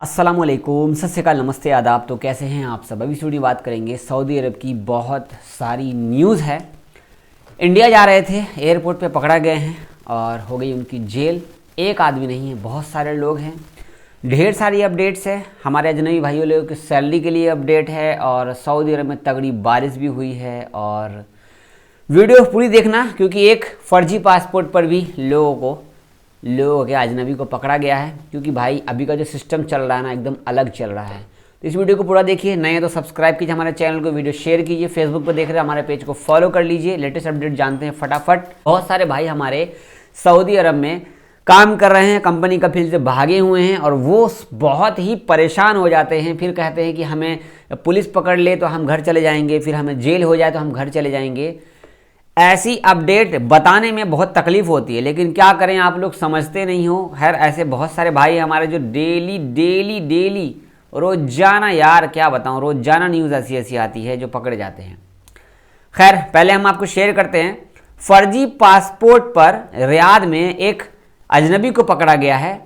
अस्सलामुअलैकुम, सत श्री अकाल, नमस्ते, आदाब। तो कैसे हैं आप सब। अभी थोड़ी बात करेंगे सऊदी अरब की। बहुत सारी न्यूज़ है। इंडिया जा रहे थे, एयरपोर्ट पे पकड़ा गए हैं और हो गई उनकी जेल। एक आदमी नहीं है, बहुत सारे लोग हैं। ढेर सारी अपडेट्स है। हमारे अजनबी भाइयों लोगों की सैलरी के लिए अपडेट है और सऊदी अरब में तगड़ी बारिश भी हुई है। और वीडियो पूरी देखना, क्योंकि एक फ़र्जी पासपोर्ट पर भी लोगों के अजनबी को पकड़ा गया है। क्योंकि भाई अभी का जो सिस्टम चल रहा है ना, एकदम अलग चल रहा है। तो इस वीडियो को पूरा देखिए। नए हैं तो सब्सक्राइब कीजिए हमारे चैनल को, वीडियो शेयर कीजिए, फेसबुक पर देख रहे हैं हमारे पेज को फॉलो कर लीजिए। लेटेस्ट अपडेट जानते हैं फटाफट। बहुत सारे भाई हमारे सऊदी अरब में काम कर रहे हैं, कंपनी का फील्ड से भागे हुए हैं और वो बहुत ही परेशान हो जाते हैं। फिर कहते हैं कि हमें पुलिस पकड़ ले तो हम घर चले जाएंगे, फिर हमें जेल हो जाए तो हम घर चले जाएंगे। ऐसी अपडेट बताने में बहुत तकलीफ होती है, लेकिन क्या करें, आप लोग समझते नहीं हो। खैर, ऐसे बहुत सारे भाई हमारे जो डेली रोजाना, यार क्या बताऊं, रोजाना न्यूज़ ऐसी ऐसी आती है जो पकड़े जाते हैं। खैर, पहले हम आपको शेयर करते हैं। फर्जी पासपोर्ट पर रियाद में एक अजनबी को पकड़ा गया है।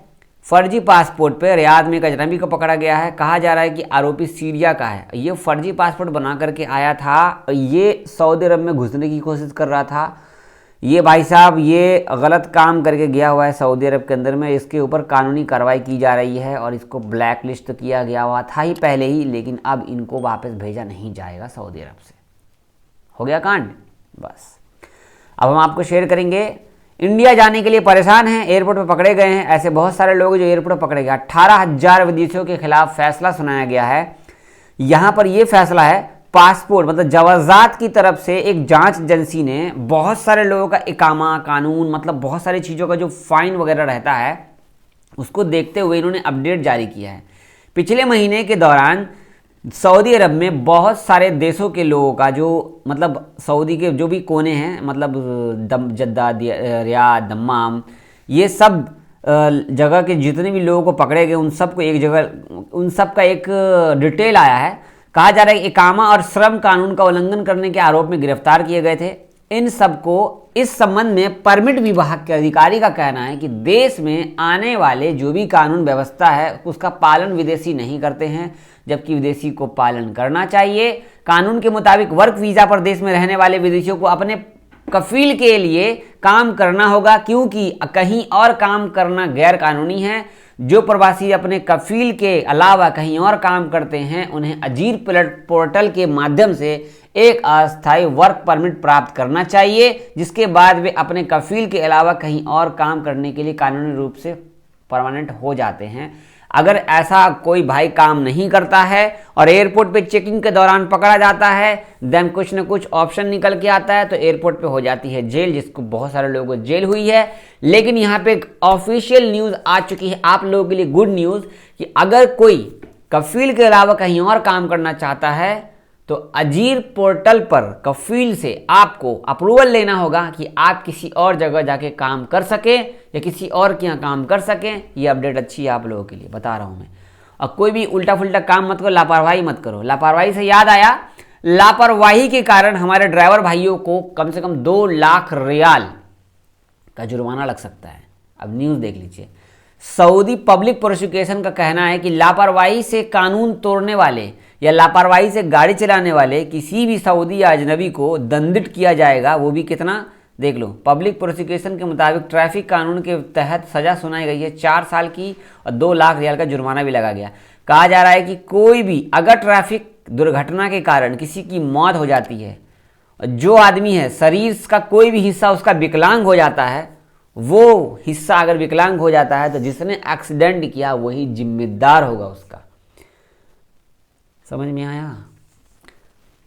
फर्जी पासपोर्ट पर रियाद में एक अजनबी को पकड़ा गया है। कहा जा रहा है कि आरोपी सीरिया का है। ये फर्जी पासपोर्ट बना करके आया था, ये सऊदी अरब में घुसने की कोशिश कर रहा था। ये भाई साहब, ये गलत काम करके गया हुआ है सऊदी अरब के अंदर में। इसके ऊपर कानूनी कार्रवाई की जा रही है और इसको ब्लैक लिस्ट किया गया हुआ था ही पहले ही, लेकिन अब इनको वापस भेजा नहीं जाएगा सऊदी अरब से। हो गया कांड। बस अब हम आपको शेयर करेंगे। इंडिया जाने के लिए परेशान हैं, एयरपोर्ट पर पकड़े गए हैं। ऐसे बहुत सारे लोग जो एयरपोर्ट पर पकड़े गए। 18,000 विदेशियों के खिलाफ फैसला सुनाया गया है। यहाँ पर यह फैसला है पासपोर्ट मतलब जवाजात की तरफ से एक जांच एजेंसी ने बहुत सारे लोगों का इकामा, कानून, मतलब बहुत सारी चीज़ों का जो फाइन वगैरह रहता है उसको देखते हुए इन्होंने अपडेट जारी किया है। पिछले महीने के दौरान सऊदी अरब में बहुत सारे देशों के लोगों का, जो मतलब सऊदी के जो भी कोने हैं, मतलब जद्दा, रियाद, दम्माम, ये सब जगह के जितने भी लोगों को पकड़े गए उन सबको एक जगह, उन सब का एक डिटेल आया है। कहा जा रहा है कि इकामा और श्रम कानून का उल्लंघन करने के आरोप में गिरफ्तार किए गए थे। इन सबको इस संबंध में परमिट विभाग के अधिकारी का कहना है कि देश में आने वाले जो भी कानून व्यवस्था है उसका पालन विदेशी नहीं करते हैं, जबकि विदेशी को पालन करना चाहिए। कानून के मुताबिक वर्क वीज़ा पर देश में रहने वाले विदेशियों को अपने कफील के लिए काम करना होगा, क्योंकि कहीं और काम करना गैर कानूनी है। जो प्रवासी अपने कफील के अलावा कहीं और काम करते हैं उन्हें अजीर पोर्टल के माध्यम से एक अस्थायी वर्क परमिट प्राप्त करना चाहिए, जिसके बाद वे अपने कफील के अलावा कहीं और काम करने के लिए कानूनी रूप से परमानेंट हो जाते हैं। अगर ऐसा कोई भाई काम नहीं करता है और एयरपोर्ट पे चेकिंग के दौरान पकड़ा जाता है, देन कुछ ना कुछ ऑप्शन निकल के आता है, तो एयरपोर्ट पे हो जाती है जेल, जिसको बहुत सारे लोगों को जेल हुई है। लेकिन यहाँ पे एक ऑफिशियल न्यूज़ आ चुकी है आप लोगों के लिए, गुड न्यूज़, कि अगर कोई कफील के अलावा कहीं और काम करना चाहता है तो अजीर पोर्टल पर कफील से आपको अप्रूवल लेना होगा कि आप किसी और जगह जाके काम कर सकें या किसी और के यहाँ काम कर सकें। ये अपडेट अच्छी है आप लोगों के लिए, बता रहा हूँ मैं। और कोई भी उल्टा फुल्टा काम मत करो, लापरवाही मत करो। लापरवाही से याद आया, लापरवाही के कारण हमारे ड्राइवर भाइयों को कम से कम 2 लाख रियाल का जुर्माना लग सकता है। अब न्यूज़ देख लीजिए। सऊदी पब्लिक प्रोसिक्यूशन का कहना है कि लापरवाही से कानून तोड़ने वाले या लापरवाही से गाड़ी चलाने वाले किसी भी सऊदी या अजनबी को दंडित किया जाएगा। वो भी कितना, देख लो। पब्लिक प्रोसिक्यूशन के मुताबिक ट्रैफिक कानून के तहत सजा सुनाई गई है 4 साल की और 2 लाख रियाल का जुर्माना भी लगा गया। कहा जा रहा है कि कोई भी अगर ट्रैफिक दुर्घटना के कारण किसी की मौत हो जाती है, जो आदमी है शरीर का कोई भी हिस्सा उसका विकलांग हो जाता है, वो हिस्सा अगर विकलांग हो जाता है तो जिसने एक्सीडेंट किया वही जिम्मेदार होगा उसका। समझ में आया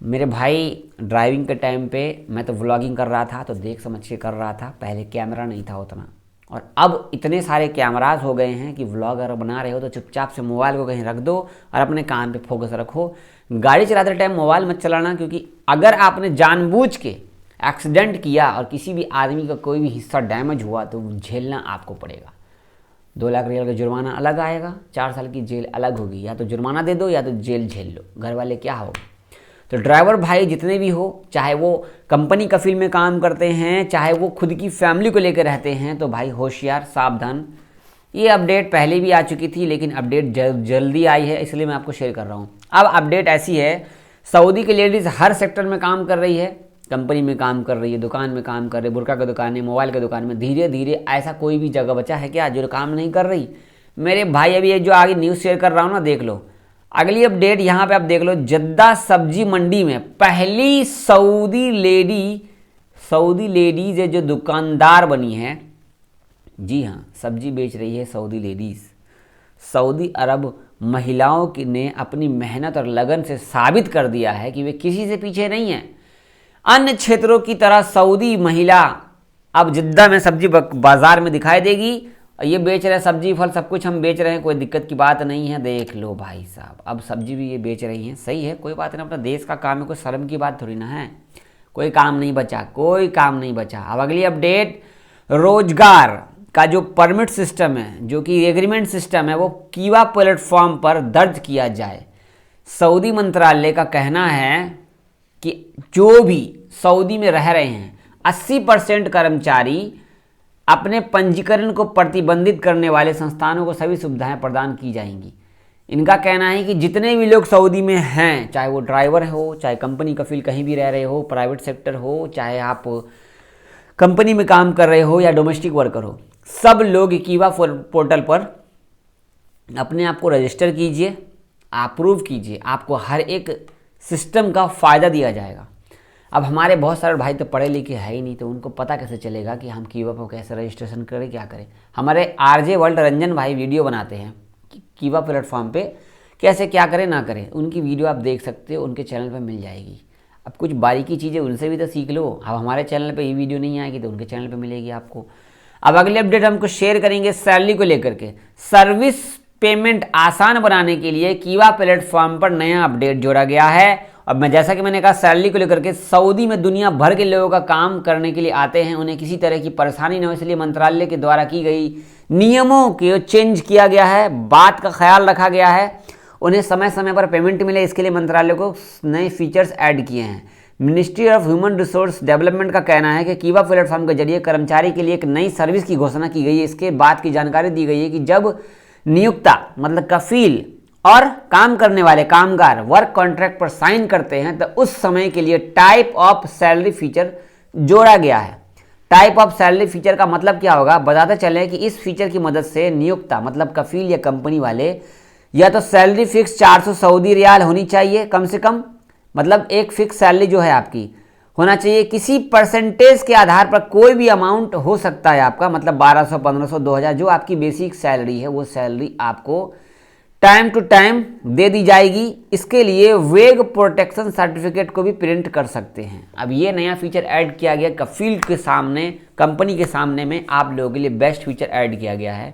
मेरे भाई। ड्राइविंग के टाइम पे मैं तो व्लॉगिंग कर रहा था, तो देख समझ के कर रहा था। पहले कैमरा नहीं था उतना, और अब इतने सारे कैमरास हो गए हैं कि व्लॉग अगर बना रहे हो तो चुपचाप से मोबाइल को कहीं रख दो और अपने कान पे फोकस रखो। गाड़ी चलाते टाइम मोबाइल मत चलाना, क्योंकि अगर आपने जानबूझ के एक्सीडेंट किया और किसी भी आदमी का कोई भी हिस्सा डैमेज हुआ तो झेलना आपको पड़ेगा। 2 लाख रियाल का जुर्माना अलग आएगा, 4 साल की जेल अलग होगी। या तो जुर्माना दे दो या तो जेल झेल लो, घर वाले क्या होगा। तो ड्राइवर भाई जितने भी हो, चाहे वो कंपनी कफील में काम करते हैं, चाहे वो खुद की फैमिली को लेकर रहते हैं, तो भाई होशियार, सावधान, ये अपडेट पहले भी आ चुकी थी, लेकिन अपडेट जल्दी आई है, इसलिए मैं आपको शेयर कर रहा हूँ। अब अपडेट ऐसी है, सऊदी की लेडीज़ हर सेक्टर में काम कर रही है, कंपनी में काम कर रही है, दुकान में काम कर रही है, बुरका की दुकान है, मोबाइल की दुकान में। धीरे धीरे ऐसा कोई भी जगह बचा है क्या जो काम नहीं कर रही? मेरे भाई अभी ये जो आगे न्यूज़ शेयर कर रहा हूँ ना, देख लो अगली अपडेट यहाँ पे आप देख लो। जद्दा सब्जी मंडी में पहली सऊदी लेडीज है जो दुकानदार बनी है। जी हाँ, सब्जी बेच रही है सऊदी लेडीज़। सऊदी अरब महिलाओं ने अपनी मेहनत और लगन से साबित कर दिया है कि वे किसी से पीछे नहीं हैं। अन्य क्षेत्रों की तरह सऊदी महिला अब जिद्दा में सब्जी बाजार में दिखाई देगी। ये बेच रहे हैं सब्जी फल सब कुछ हम बेच रहे हैं, कोई दिक्कत की बात नहीं है। देख लो भाई साहब, अब सब्जी भी ये बेच रही हैं, सही है, कोई बात नहीं, अपना देश का काम है, कोई शर्म की बात थोड़ी ना है। कोई काम नहीं बचा, कोई काम नहीं बचा। अब अगली अपडेट, रोजगार का जो परमिट सिस्टम है, जो कि एग्रीमेंट सिस्टम है, वो कीवा प्लेटफॉर्म पर दर्ज किया जाए। सऊदी मंत्रालय का कहना है कि जो भी सऊदी में रह रहे हैं 80% कर्मचारी अपने पंजीकरण को प्रतिबंधित करने वाले संस्थानों को सभी सुविधाएं प्रदान की जाएंगी। इनका कहना है कि जितने भी लोग सऊदी में हैं, चाहे वो ड्राइवर हो, चाहे कंपनी कफील कहीं भी रह रहे हो, प्राइवेट सेक्टर हो, चाहे आप कंपनी में काम कर रहे हो या डोमेस्टिक वर्कर हो, सब लोग कीवा पोर्टल पर अपने आप को रजिस्टर कीजिए, अप्रूव कीजिए, आपको हर एक सिस्टम का फ़ायदा दिया जाएगा। अब हमारे बहुत सारे भाई तो पढ़े लिखे है ही नहीं, तो उनको पता कैसे चलेगा कि हम कीवा पर कैसे रजिस्ट्रेशन करें, क्या करें। हमारे आरजे वर्ल्ड रंजन भाई वीडियो बनाते हैं कि कीवा प्लेटफॉर्म पे कैसे क्या करें ना करें, उनकी वीडियो आप देख सकते हो, उनके चैनल पर मिल जाएगी। अब कुछ बारीकी चीज़ें उनसे भी तो सीख लो। अब हमारे चैनल पर ये वीडियो नहीं आएगी तो उनके चैनल पर मिलेगी आपको। अब अगले अपडेट हमको शेयर करेंगे सैलरी को लेकर के। सर्विस पेमेंट आसान बनाने के लिए कीवा प्लेटफॉर्म पर नया अपडेट जोड़ा गया है। और मैं जैसा कि मैंने कहा, सैलरी को लेकर के सऊदी में दुनिया भर के लोगों का काम करने के लिए आते हैं, उन्हें किसी तरह की परेशानी न हो, इसलिए मंत्रालय के द्वारा की गई नियमों को चेंज किया गया है, बात का ख्याल रखा गया है, उन्हें समय समय पर पेमेंट मिले, इसके लिए मंत्रालय को नए फीचर्स ऐड किए हैं। Ministry of human resource development का कहना है कि कीवा प्लेटफॉर्म के जरिए कर्मचारी के लिए एक नई सर्विस की घोषणा की गई है। इसके बाद की जानकारी दी गई है कि जब नियुक्ता मतलब कफील और काम करने वाले कामगार वर्क कॉन्ट्रैक्ट पर साइन करते हैं तो उस समय के लिए टाइप ऑफ सैलरी फीचर जोड़ा गया है। टाइप ऑफ सैलरी फीचर का मतलब क्या होगा, बताते चले कि इस फीचर की मदद से नियुक्ता मतलब कफील या कंपनी वाले या तो सैलरी फिक्स 400 सऊदी रियाल होनी चाहिए कम से कम, मतलब एक फिक्स सैलरी जो है आपकी होना चाहिए। किसी परसेंटेज के आधार पर कोई भी अमाउंट हो सकता है आपका, मतलब 1200, 1500, 2000 जो आपकी बेसिक सैलरी है, वो सैलरी आपको टाइम टू टाइम दे दी जाएगी। इसके लिए वेग प्रोटेक्शन सर्टिफिकेट को भी प्रिंट कर सकते हैं। अब ये नया फीचर ऐड किया गया कफील के सामने, कंपनी के सामने में आप लोगों के लिए बेस्ट फीचर ऐड किया गया है।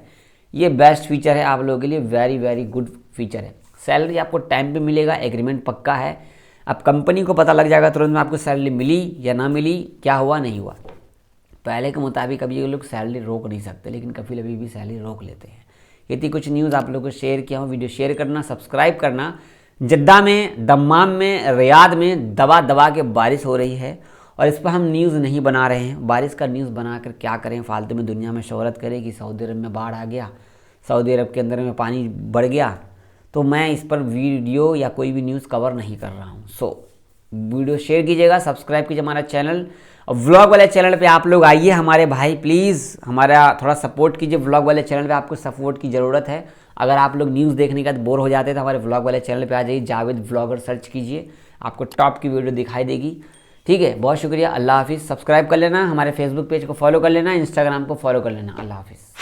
ये बेस्ट फीचर है आप लोगों के लिए, वेरी वेरी गुड फीचर है। सैलरी आपको टाइम पे मिलेगा, एग्रीमेंट पक्का है। अब कंपनी को पता लग जाएगा तुरंत में आपको सैलरी मिली या ना मिली, क्या हुआ नहीं हुआ। पहले के मुताबिक अब ये लोग सैलरी रोक नहीं सकते, लेकिन कफील अभी भी सैलरी रोक लेते हैं। ये थी कुछ न्यूज़ आप लोगों को शेयर किया हूँ। वीडियो शेयर करना, सब्सक्राइब करना। जद्दा में, दम्माम में, रियाद में दबा दबा के बारिश हो रही है और इस पर हम न्यूज़ नहीं बना रहे हैं। बारिश का न्यूज़ बनाकर क्या करें, फालतू में दुनिया में शोहरत करे कि सऊदी अरब में बाढ़ आ गया, सऊदी अरब के अंदर में पानी बढ़ गया, तो मैं इस पर वीडियो या कोई भी न्यूज़ कवर नहीं कर रहा हूँ। सो वीडियो शेयर कीजिएगा, सब्सक्राइब कीजिए हमारा चैनल। और व्लॉग वाले चैनल पे आप लोग आइए हमारे भाई, प्लीज़ हमारा थोड़ा सपोर्ट कीजिए। व्लॉग वाले चैनल पे आपको सपोर्ट की ज़रूरत है। अगर आप लोग न्यूज़ देखने का बोर हो जाते हैं तो हमारे व्लॉग वाले चैनल पे आ जाइए, जावेद व्लॉगर सर्च कीजिए, आपको टॉप की वीडियो दिखाई देगी। ठीक है, बहुत शुक्रिया, अल्लाह हाफिज़। सब्सक्राइब कर लेना, हमारे फेसबुक पेज को फॉलो कर लेना, इंस्टाग्राम को फॉलो कर लेना। अल्लाह हाफिज़।